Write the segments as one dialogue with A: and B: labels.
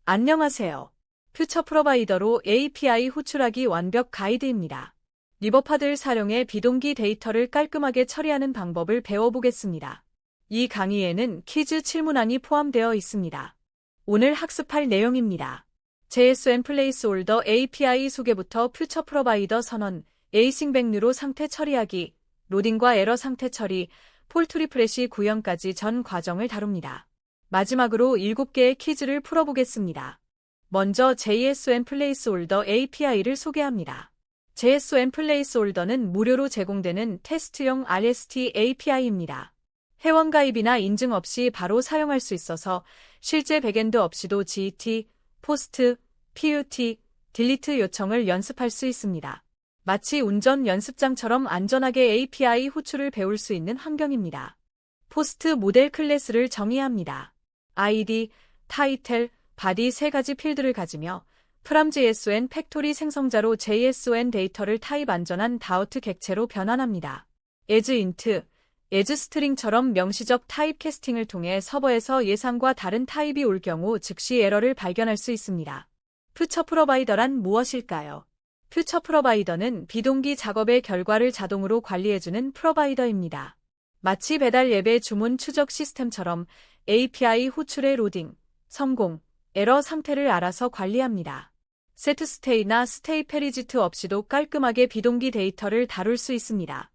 A: 안녕하세요. 퓨처 프로바이더로 API 호출하기 완벽 가이드입니다. 리버파드를 사용해 비동기 데이터를 깔끔하게 처리하는 방법을 배워보겠습니다. 이 강의에는 퀴즈 질문안이 포함되어 있습니다. 오늘 학습할 내용입니다. JSON 플레이스홀더 API 소개부터 퓨처 프로바이더 선언, 에이싱 백류로 상태 처리하기, 로딩과 에러 상태 처리, 폴트 리프레시 구현까지 전 과정을 다룹니다. 마지막으로 7개의 퀴즈를 풀어보겠습니다. 먼저 JSON 플레이스홀더 API를 소개합니다. JSON 플레이스홀더는 무료로 제공되는 테스트용 REST API입니다. 회원 가입이나 인증 없이 바로 사용할 수 있어서 실제 백엔드 없이도 GET, POST, PUT, 딜리트 요청을 연습할 수 있습니다. 마치 운전 연습장처럼 안전하게 API 호출을 배울 수 있는 환경입니다. 포스트 모델 클래스를 정의합니다. ID, 타이틀, 바디 3가지 필드를 가지며 프람 JSON 팩토리 생성자로 JSON 데이터를 타입 안전한 다우트 객체로 변환합니다. as int, as string처럼 명시적 타입 캐스팅을 통해 서버에서 예상과 다른 타입이 올 경우 즉시 에러를 발견할 수 있습니다. 퓨처 프로바이더란 무엇일까요? 퓨처 프로바이더는 비동기 작업의 결과를 자동으로 관리해주는 프로바이더입니다. 마치 배달 앱의 주문 추적 시스템처럼 API 호출의 로딩, 성공, 에러 상태를 알아서 관리합니다. 세트스테이나 스테이 페리지트 없이도 깔끔하게 비동기 데이터를 다룰 수 있습니다.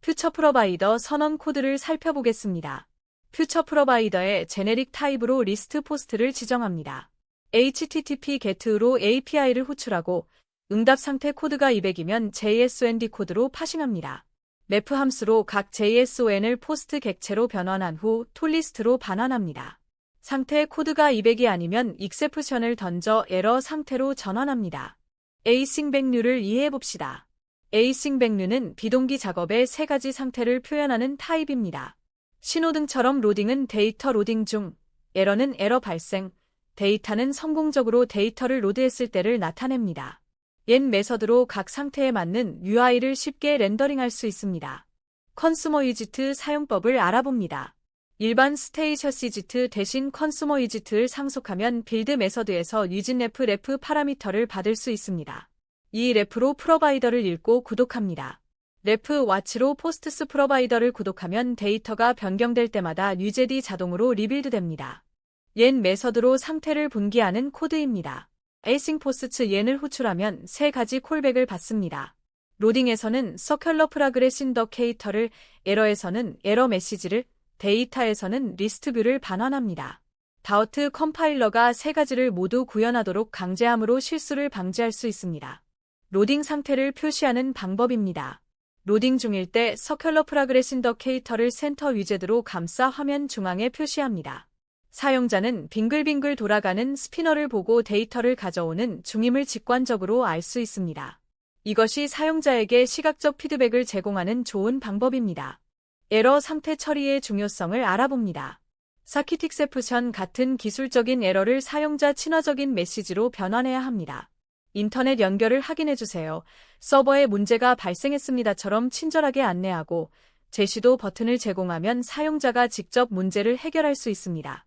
A: 퓨처 프로바이더 선언 코드를 살펴보겠습니다. 퓨처 프로바이더의 제네릭 타입으로 리스트 포스트를 지정합니다. HTTP get로 API를 호출하고 응답 상태 코드가 200이면 JSON 코드로 파싱합니다. 매프 함수로 각 JSON을 포스트 객체로 변환한 후 톨리스트로 반환합니다. 상태 코드가 200이 아니면 익셉션을 던져 에러 상태로 전환합니다. 에이싱 백류를 이해해봅시다. 에이싱 백류는 비동기 작업의 3가지 상태를 표현하는 타입입니다. 신호등처럼 로딩은 데이터 로딩 중, 에러는 에러 발생, 데이터는 성공적으로 데이터를 로드했을 때를 나타냅니다. 옛 메서드로 각 상태에 맞는 UI를 쉽게 렌더링할 수 있습니다. 컨슈머 위지트 사용법을 알아봅니다. 일반 스테이셔스 위지트 대신 컨슈머 위지트를 상속하면 빌드 메서드에서 유진 레프 파라미터를 받을 수 있습니다. 이 레프로 프로바이더를 읽고 구독합니다. 레프 와치로 포스트스 프로바이더를 구독하면 데이터가 변경될 때마다 뉴제디 자동으로 리빌드됩니다. 옛 메서드로 상태를 분기하는 코드입니다. 에이싱 포스트 옌을 호출하면 3가지 콜백을 받습니다. 로딩에서는 서큘러 프라그레스 인더케이터를, 에러에서는 에러 메시지를, 데이터에서는 리스트 뷰를 반환합니다. 다우트 컴파일러가 3가지를 모두 구현하도록 강제함으로 실수를 방지할 수 있습니다. 로딩 상태를 표시하는 방법입니다. 로딩 중일 때 서큘러 프라그레스 인더케이터를 센터 위젯으로 감싸 화면 중앙에 표시합니다. 사용자는 빙글빙글 돌아가는 스피너를 보고 데이터를 가져오는 중임을 직관적으로 알 수 있습니다. 이것이 사용자에게 시각적 피드백을 제공하는 좋은 방법입니다. 에러 상태 처리의 중요성을 알아봅니다. 사킷 익셉션 같은 기술적인 에러를 사용자 친화적인 메시지로 변환해야 합니다. 인터넷 연결을 확인해주세요. 서버에 문제가 발생했습니다처럼 친절하게 안내하고 제시도 버튼을 제공하면 사용자가 직접 문제를 해결할 수 있습니다.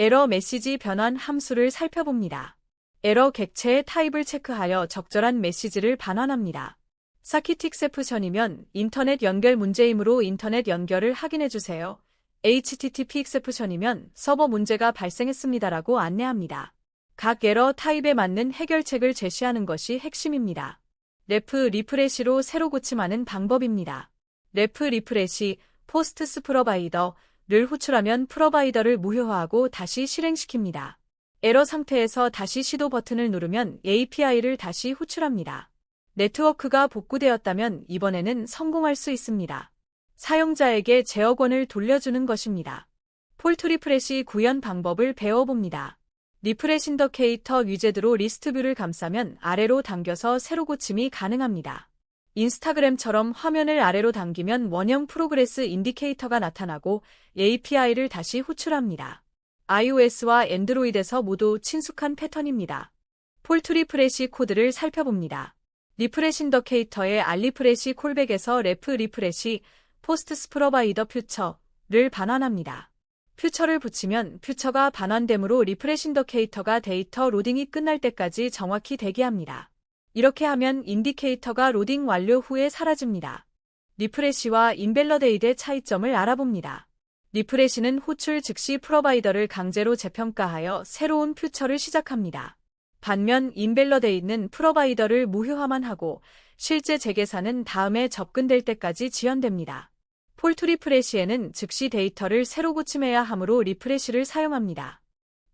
A: 에러 메시지 변환 함수를 살펴봅니다. 에러 객체의 타입을 체크하여 적절한 메시지를 반환합니다. 사킷 익셉션이면 인터넷 연결 문제이므로 인터넷 연결을 확인해주세요. HTTP 익셉션이면 서버 문제가 발생했습니다라고 안내합니다. 각 에러 타입에 맞는 해결책을 제시하는 것이 핵심입니다. 레프 리프레시로 새로 고침하는 방법입니다. 레프 리프레시, 포스트스 프로바이더를 호출하면 프로바이더를 무효화하고 다시 실행시킵니다. 에러 상태에서 다시 시도 버튼을 누르면 API를 다시 호출합니다. 네트워크가 복구되었다면 이번에는 성공할 수 있습니다. 사용자에게 제어권을 돌려주는 것입니다. 폴트 리프레시 구현 방법을 배워봅니다. 리프레시 인더케이터 위젯으로 리스트 뷰를 감싸면 아래로 당겨서 새로 고침이 가능합니다. 인스타그램처럼 화면을 아래로 당기면 원형 프로그레스 인디케이터가 나타나고 API를 다시 호출합니다. iOS와 안드로이드에서 모두 친숙한 패턴입니다. 폴트 리프레시 코드를 살펴봅니다. 리프레시 인더케이터의 알리프레시 콜백에서 레프 리프레시, 포스트스 프로바이더 퓨처를 반환합니다. 퓨처를 붙이면 퓨처가 반환되므로 리프레시 인디케이터가 데이터 로딩이 끝날 때까지 정확히 대기합니다. 이렇게 하면 인디케이터가 로딩 완료 후에 사라집니다. 리프레시와 인밸리데이트의 차이점을 알아봅니다. 리프레시는 호출 즉시 프로바이더를 강제로 재평가하여 새로운 퓨처를 시작합니다. 반면 인밸리데이트는 프로바이더를 무효화만 하고 실제 재계산은 다음에 접근될 때까지 지연됩니다. 폴트 리프레시에는 즉시 데이터를 새로 고침해야 하므로 리프레시를 사용합니다.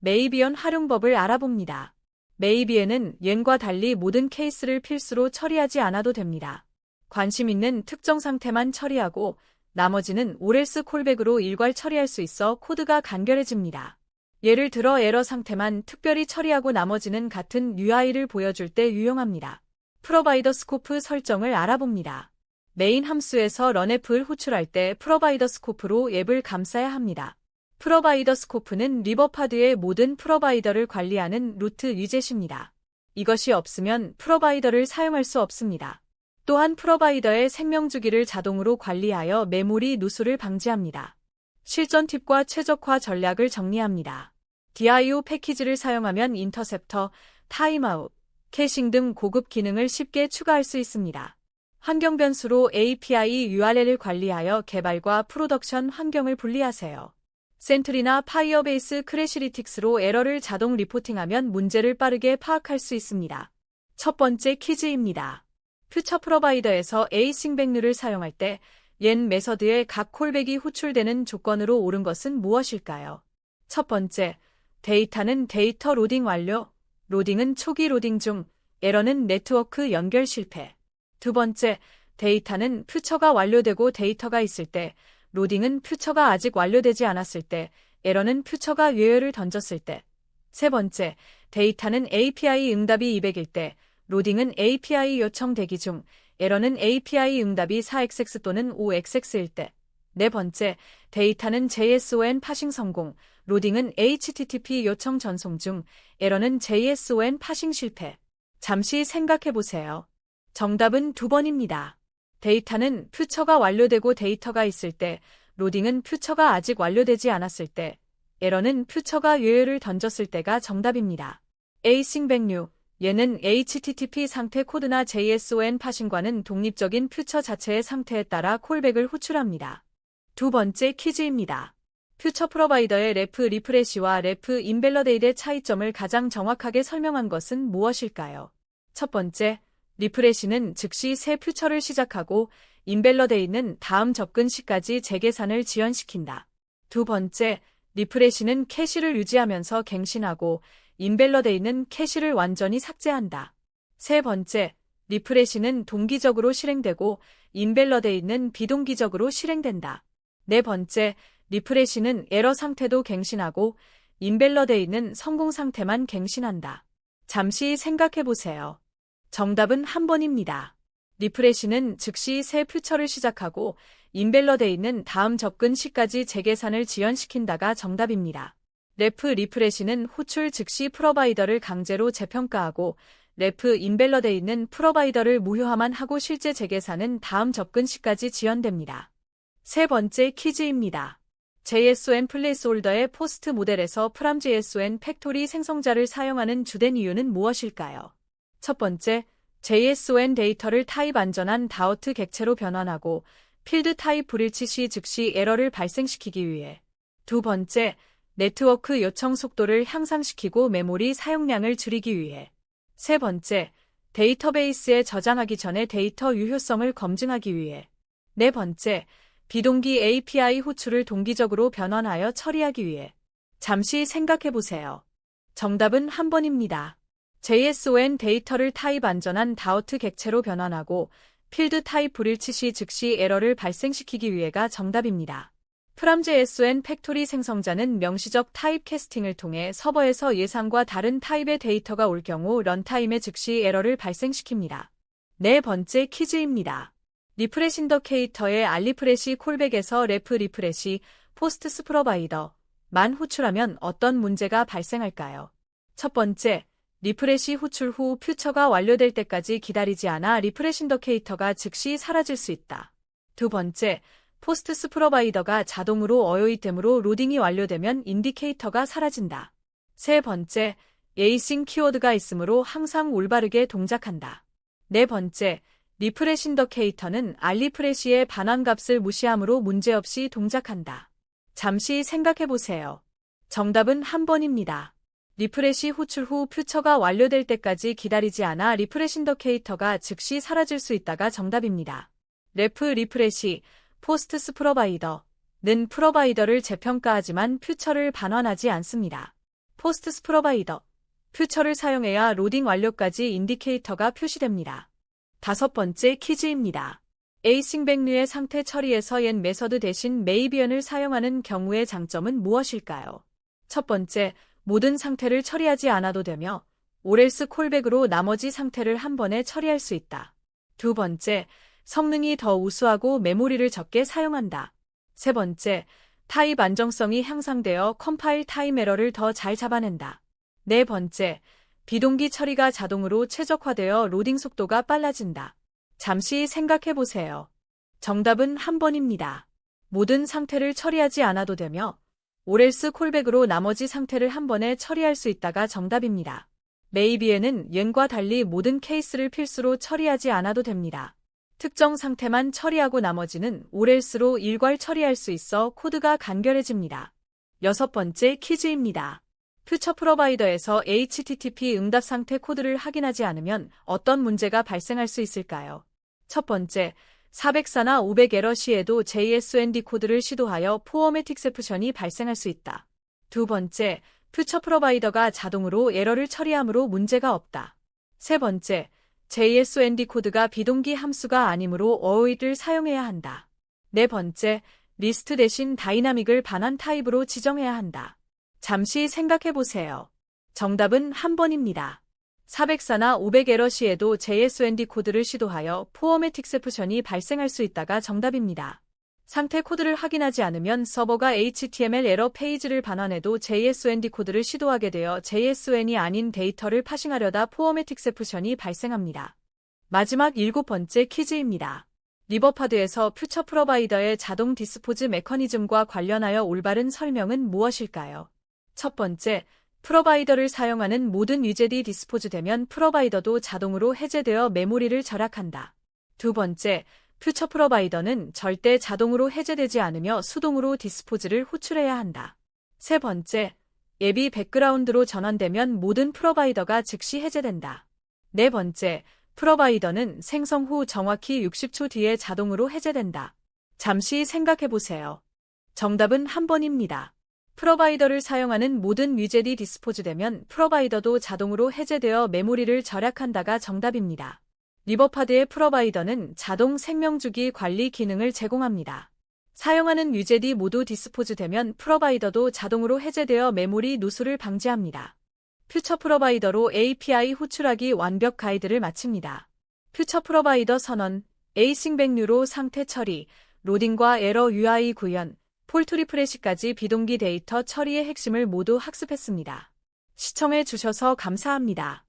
A: 메이비언 활용법을 알아봅니다. 메이비에는 옌과 달리 모든 케이스를 필수로 처리하지 않아도 됩니다. 관심 있는 특정 상태만 처리하고 나머지는 오렐스 콜백으로 일괄 처리할 수 있어 코드가 간결해집니다. 예를 들어 에러 상태만 특별히 처리하고 나머지는 같은 UI를 보여줄 때 유용합니다. 프로바이더 스코프 설정을 알아봅니다. 메인 함수에서 런앱을 호출할 때 프로바이더 스코프로 앱을 감싸야 합니다. 프로바이더 스코프는 리버파드의 모든 프로바이더를 관리하는 루트 위젯입니다. 이것이 없으면 프로바이더를 사용할 수 없습니다. 또한 프로바이더의 생명주기를 자동으로 관리하여 메모리 누수를 방지합니다. 실전 팁과 최적화 전략을 정리합니다. DIO 패키지를 사용하면 인터셉터, 타임아웃, 캐싱 등 고급 기능을 쉽게 추가할 수 있습니다. 환경 변수로 API URL을 관리하여 개발과 프로덕션 환경을 분리하세요. 센트리나 파이어베이스 크래시리틱스로 에러를 자동 리포팅하면 문제를 빠르게 파악할 수 있습니다. 첫 번째 퀴즈입니다. 퓨처 프로바이더에서 에이싱 백류를 사용할 때 옌 메서드의 각 콜백이 호출되는 조건으로 옳은 것은 무엇일까요? 첫 번째, 데이터는 데이터 로딩 완료, 로딩은 초기 로딩 중, 에러는 네트워크 연결 실패. 두 번째, 데이터는 퓨처가 완료되고 데이터가 있을 때, 로딩은 퓨처가 아직 완료되지 않았을 때, 에러는 퓨처가 예열을 던졌을 때. 세 번째, 데이터는 API 응답이 200일 때, 로딩은 API 요청 대기 중, 에러는 API 응답이 4xx 또는 5xx일 때. 네 번째, 데이터는 JSON 파싱 성공, 로딩은 HTTP 요청 전송 중, 에러는 JSON 파싱 실패. 잠시 생각해보세요. 정답은 2번입니다. 데이터는 퓨처가 완료되고 데이터가 있을 때, 로딩은 퓨처가 아직 완료되지 않았을 때, 에러는 퓨처가 예열을 던졌을 때가 정답입니다. 에이싱 백류, 얘는 HTTP 상태 코드나 JSON 파싱과는 독립적인 퓨처 자체의 상태에 따라 콜백을 호출합니다. 두 번째 퀴즈입니다. 퓨처 프로바이더의 레프 리프레시와 레프 인밸리데이트의 차이점을 가장 정확하게 설명한 것은 무엇일까요? 첫 번째, 리프레시는 즉시 새 퓨처를 시작하고 인밸리데이트는 다음 접근 시까지 재계산을 지연시킨다. 두 번째, 리프레시는 캐시를 유지하면서 갱신하고 인밸리데이트는 캐시를 완전히 삭제한다. 세 번째, 리프레시는 동기적으로 실행되고 인밸리데이트는 비동기적으로 실행된다. 네 번째, 리프레시는 에러 상태도 갱신하고 인밸리데이트는 성공 상태만 갱신한다. 잠시 생각해보세요. 정답은 한 번입니다. 리프레시는 즉시 새 퓨처를 시작하고 인밸리데이트는 다음 접근 시까지 재계산을 지연시킨다가 정답입니다. 레프 리프레시는 호출 즉시 프로바이더를 강제로 재평가하고 레프 인밸리데이트는 프로바이더를 무효화만 하고 실제 재계산은 다음 접근 시까지 지연됩니다. 세 번째 퀴즈입니다. JSON 플레이스홀더의 포스트 모델에서 프람 JSON 팩토리 생성자를 사용하는 주된 이유는 무엇일까요? 첫 번째, JSON 데이터를 타입 안전한 다우트 객체로 변환하고 필드 타입 불일치 시 즉시 에러를 발생시키기 위해. 두 번째, 네트워크 요청 속도를 향상시키고 메모리 사용량을 줄이기 위해. 세 번째, 데이터베이스에 저장하기 전에 데이터 유효성을 검증하기 위해. 네 번째, 비동기 API 호출을 동기적으로 변환하여 처리하기 위해. 잠시 생각해보세요. 정답은 한 번입니다. JSON 데이터를 타입 안전한 다우트 객체로 변환하고 필드 타입 불일치 시 즉시 에러를 발생시키기 위해가 정답입니다. 프람 JSON 팩토리 생성자는 명시적 타입 캐스팅을 통해 서버에서 예상과 다른 타입의 데이터가 올 경우 런타임에 즉시 에러를 발생시킵니다. 네 번째 퀴즈입니다. 리프레시 인디케이터의 알리프레시 콜백에서 레프 리프레시, 포스트스 프로바이더만 호출하면 어떤 문제가 발생할까요? 첫 번째, 리프레시 호출 후 퓨처가 완료될 때까지 기다리지 않아 리프레시 인디케이터가 즉시 사라질 수 있다. 두 번째, 포스트스 프로바이더가 자동으로 어요이템으로 로딩이 완료되면 인디케이터가 사라진다. 세 번째, 에이싱 키워드가 있으므로 항상 올바르게 동작한다. 네 번째, 리프레시 인더케이터는 알리프레시의 반환값을 무시하므로 문제없이 동작한다. 잠시 생각해보세요. 정답은 한 번입니다. 리프레시 호출 후 퓨처가 완료될 때까지 기다리지 않아 리프레시 인더케이터가 즉시 사라질 수 있다가 정답입니다. 리프레시, 포스트스 프로바이더는 프로바이더를 재평가하지만 퓨처를 반환하지 않습니다. 포스트스 프로바이더, 퓨처를 사용해야 로딩 완료까지 인디케이터가 표시됩니다. 다섯 번째 퀴즈입니다. 에이싱 백류의 상태 처리에서 옛 메서드 대신 메이비언을 사용하는 경우의 장점은 무엇일까요? 첫 번째, 모든 상태를 처리하지 않아도 되며 오렐스 콜백으로 나머지 상태를 한 번에 처리할 수 있다. 두 번째, 성능이 더 우수하고 메모리를 적게 사용한다. 세 번째, 타입 안정성이 향상되어 컴파일 타임 에러를 더 잘 잡아낸다. 네 번째, 비동기 처리가 자동으로 최적화되어 로딩 속도가 빨라진다. 잠시 생각해보세요. 정답은 한 번입니다. 모든 상태를 처리하지 않아도 되며 오렐스 콜백으로 나머지 상태를 한 번에 처리할 수 있다가 정답입니다. 메이비에는 옌과 달리 모든 케이스를 필수로 처리하지 않아도 됩니다. 특정 상태만 처리하고 나머지는 오렐스로 일괄 처리할 수 있어 코드가 간결해집니다. 여섯 번째 퀴즈입니다. 퓨처 프로바이더에서 HTTP 응답 상태 코드를 확인하지 않으면 어떤 문제가 발생할 수 있을까요? 첫 번째, 404나 500 에러 시에도 JSOND 코드를 시도하여 포어맷 익셉션이 발생할 수 있다. 두 번째, 퓨처 프로바이더가 자동으로 에러를 처리하므로 문제가 없다. 세 번째, JSOND 코드가 비동기 함수가 아니므로 어웨이를 사용해야 한다. 네 번째, 리스트 대신 다이나믹을 반환 타입으로 지정해야 한다. 잠시 생각해보세요. 정답은 한 번입니다. 404나 500 에러 시에도 JSOND 코드를 시도하여 포어맷 익셉션이 발생할 수 있다가 정답입니다. 상태 코드를 확인하지 않으면 서버가 HTML 에러 페이지를 반환해도 JSOND 코드를 시도하게 되어 JSON이 아닌 데이터를 파싱하려다 포어맷 익셉션이 발생합니다. 마지막 일곱 번째 퀴즈입니다. 리버파드에서 퓨처 프로바이더의 자동 디스포즈 메커니즘과 관련하여 올바른 설명은 무엇일까요? 첫 번째, 프로바이더를 사용하는 모든 위젯이 디스포즈되면 프로바이더도 자동으로 해제되어 메모리를 절약한다. 두 번째, 퓨처 프로바이더는 절대 자동으로 해제되지 않으며 수동으로 디스포즈를 호출해야 한다. 세 번째, 앱이 백그라운드로 전환되면 모든 프로바이더가 즉시 해제된다. 네 번째, 프로바이더는 생성 후 정확히 60초 뒤에 자동으로 해제된다. 잠시 생각해보세요. 정답은 한 번입니다. 프로바이더를 사용하는 모든 위젯이 디스포즈되면 프로바이더도 자동으로 해제되어 메모리를 절약한다가 정답입니다. 리버파드의 프로바이더는 자동 생명주기 관리 기능을 제공합니다. 사용하는 위젯이 모두 디스포즈되면 프로바이더도 자동으로 해제되어 메모리 누수를 방지합니다. 퓨처 프로바이더로 API 호출하기 완벽 가이드를 마칩니다. 퓨처 프로바이더 선언, 에이싱 백류로 상태 처리, 로딩과 에러 UI 구현, 폴트 리프레시까지 비동기 데이터 처리의 핵심을 모두 학습했습니다. 시청해 주셔서 감사합니다.